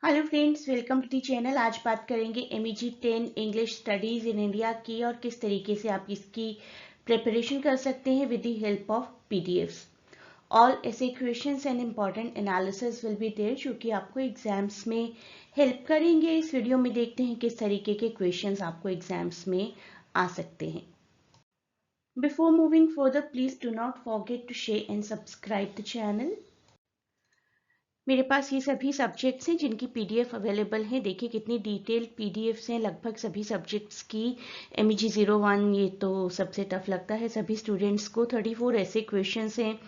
Hello friends, welcome to the channel. आज बात करेंगे MEG 10 English studies in India की और किस तरीके से आप इसकी प्रिपरेशन कर सकते हैं with the help of PDFs। All ऐसे questions and important analysis will be there जो कि आपको एग्जाम्स में हेल्प करेंगे। इस वीडियो में देखते हैं किस तरीके के क्वेश्चंस आपको एग्जाम्स में आ सकते हैं। Before moving further, please do not forget to share and subscribe the channel. मेरे पास ये सभी सब्जेक्ट्स हैं जिनकी PDF अवेलेबल है। देखिए कितनी डिटेल्ड PDFs हैं लगभग सभी सब्जेक्ट्स की। MEG 01 ये तो सबसे टफ लगता है सभी स्टूडेंट्स को। 34 ऐसे क्वेश्चंस हैं।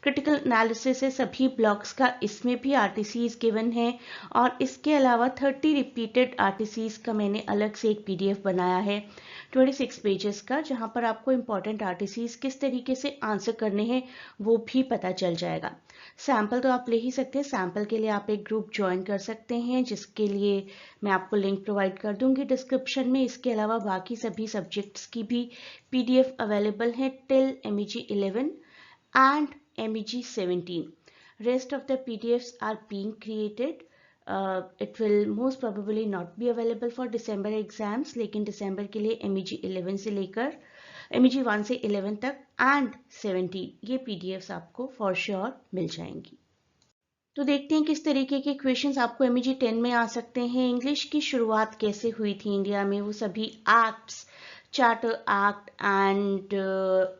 क्रिटिकल एनालिसिस है सभी ब्लॉक्स का, इसमें भी RTCs गिवन है और इसके अलावा 30 रिपीटेड RTCs का मैंने अलग से एक PDF बनाया है 26 पेजेस का, जहां पर आपको इम्पॉर्टेंट RTCs किस तरीके से आंसर करने हैं वो भी पता चल जाएगा। सैम्पल तो आप ले ही सकते हैं। सैम्पल के लिए आप एक ग्रुप ज्वाइन कर सकते हैं जिसके लिए मैं आपको लिंक प्रोवाइड कर दूंगी डिस्क्रिप्शन में। इसके अलावा बाकी सभी सब्जेक्ट्स की भी PDF अवेलेबल है till MEG 11 and MEG 17. Rest of the PDFs are being created. It will most probably not be available for December exams, लेकिन दिसंबर के लिए MEG 11 से लेकर MEG 1 से 11 तक एंड 17 ये PDFs आपको फॉर श्योर मिल जाएंगी। तो देखते हैं किस तरीके के क्वेश्चंस आपको MEG 10 में आ सकते हैं। इंग्लिश की शुरुआत कैसे हुई थी इंडिया में, वो सभी acts, charter act and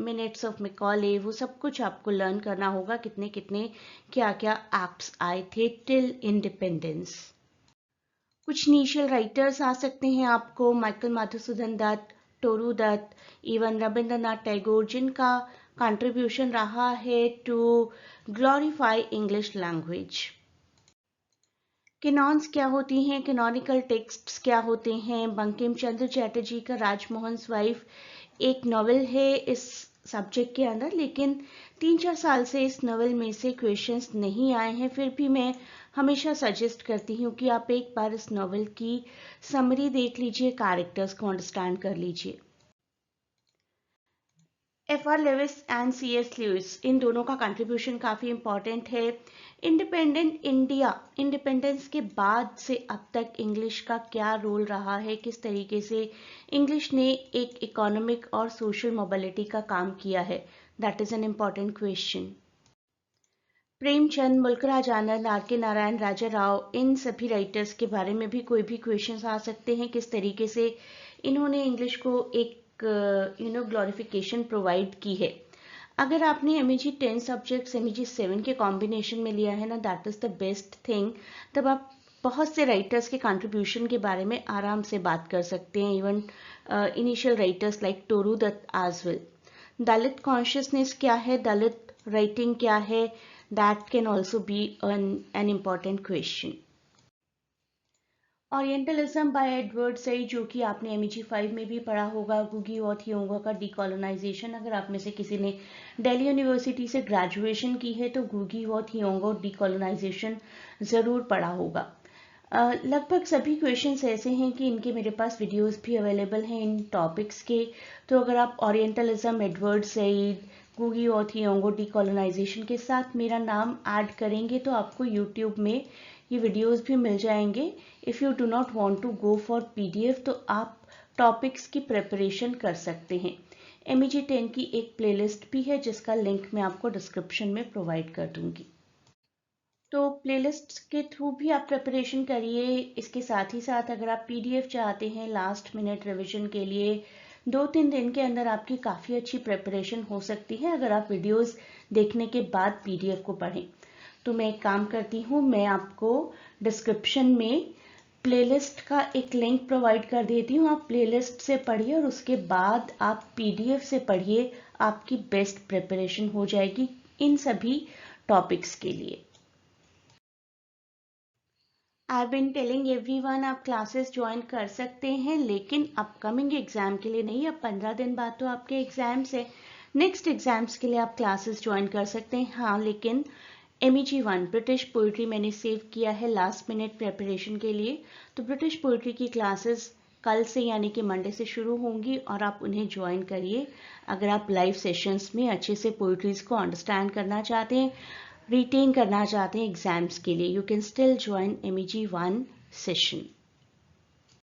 minutes of Macaulay, वो सब कुछ आपको लर्न करना होगा। कितने कितने क्या क्या एक्ट्स आए थे टिल इंडिपेंडेंस। कुछ इनिशियल राइटर्स आ सकते हैं आपको, माइकल मधुसूदन दत्त, टोरू दत्त, इवन रविंद्रनाथ टैगोर, जिनका कंट्रीब्यूशन रहा है to glorify English language. Canons क्या होती हैं, कैनोनिकल टेक्स्ट्स क्या होते हैं। बंकिम चंद्र चैटर्जी का राजमोहन वाइफ एक नॉवेल है इस सब्जेक्ट के अंदर, लेकिन 3-4 साल से इस नॉवेल में से क्वेश्चंस नहीं आए हैं। फिर भी मैं हमेशा सजेस्ट करती हूँ कि आप एक बार इस नॉवेल की समरी देख लीजिए, कैरेक्टर्स को अंडरस्टैंड कर लीजिए। FR Leavis and CS Lewis, इन दोनों का कंट्रीब्यूशन काफ़ी इंपॉर्टेंट है। इंडिपेंडेंट इंडिया, इंडिपेंडेंस के बाद से अब तक इंग्लिश का क्या रोल रहा है, किस तरीके से इंग्लिश ने एक इकोनॉमिक और सोशल मोबिलिटी का काम किया है, that is an important question. Premchand, Mulk Raj Anand, RK Narayan, Raja Rao, इन सभी राइटर्स के बारे में भी कोई भी क्वेश्चंस आ सकते हैं। किस तरीके से इन्होंने इंग्लिश को एक ग्लोरिफिकेशन प्रोवाइड की है। अगर आपने MEG 10 सब्जेक्ट्स MEG 7 के कॉम्बिनेशन में लिया है ना, that is the best thing. तब आप बहुत से राइटर्स के कंट्रीब्यूशन के बारे में आराम से बात कर सकते हैं, even initial writers like Toru Dutt as well. Dalit consciousness क्या है, दलित राइटिंग क्या है, that can also be an important question. Orientalism by Edward Said, जो कि आपने MEG 5 में भी पढ़ा होगा। गुगी और थियोंगो का डीकोलोनाइजेशन, अगर आप में से किसी ने दिल्ली यूनिवर्सिटी से ग्रेजुएशन की है तो गुगी और थियोंगो डीकोलोनाइजेशन ज़रूर पढ़ा होगा। लगभग सभी क्वेश्चंस ऐसे हैं कि इनके मेरे पास वीडियोस भी अवेलेबल हैं इन टॉपिक्स के। तो अगर आप ओरिएंटलिज्म, एडवर्ड सईद, गुगी और थियोंगो डीकोलोनाइजेशन के साथ मेरा नाम ऐड करेंगे तो आपको यूट्यूब में ये वीडियोस भी मिल जाएंगे। If you do not want to go for PDF तो आप टॉपिक्स की प्रिपरेशन कर सकते हैं। MEG 10 की एक प्लेलिस्ट भी है जिसका लिंक मैं आपको डिस्क्रिप्शन में प्रोवाइड कर दूंगी, तो प्लेलिस्ट के थ्रू भी आप प्रिपरेशन करिए। इसके साथ ही साथ अगर आप PDF चाहते हैं लास्ट मिनट रिवीजन के लिए, 2-3 दिन के अंदर आपकी काफ़ी अच्छी प्रिपरेशन हो सकती है अगर आप वीडियोस देखने के बाद PDF को पढ़ें। तो मैं एक काम करती हूँ, मैं आपको डिस्क्रिप्शन में प्लेलिस्ट का एक लिंक प्रोवाइड कर देती हूँ। आप प्लेलिस्ट से पढ़िए और उसके बाद आप PDF से पढ़िए, आपकी बेस्ट प्रिपरेशन हो जाएगी इन सभी टॉपिक्स के लिए। आई बिन टेलिंग एवरीवन, आप क्लासेस ज्वाइन कर सकते हैं, लेकिन अपकमिंग एग्जाम के लिए नहीं। अब 15 दिन बाद तो आपके एग्जाम्स है, नेक्स्ट एग्जाम्स के लिए आप क्लासेस ज्वाइन कर सकते हैं। हाँ, लेकिन MEG 1 ब्रिटिश पोइट्री मैंने सेव किया है लास्ट मिनट प्रिपरेशन के लिए। तो ब्रिटिश पोइट्री की क्लासेस कल से यानी कि मंडे से शुरू होंगी और आप उन्हें ज्वाइन करिए अगर आप लाइव सेशंस में अच्छे से पोइट्रीज को अंडरस्टैंड करना चाहते हैं। रिटेन करना चाहते हैं एग्जाम्स के लिए, you can still join MEG 1 session.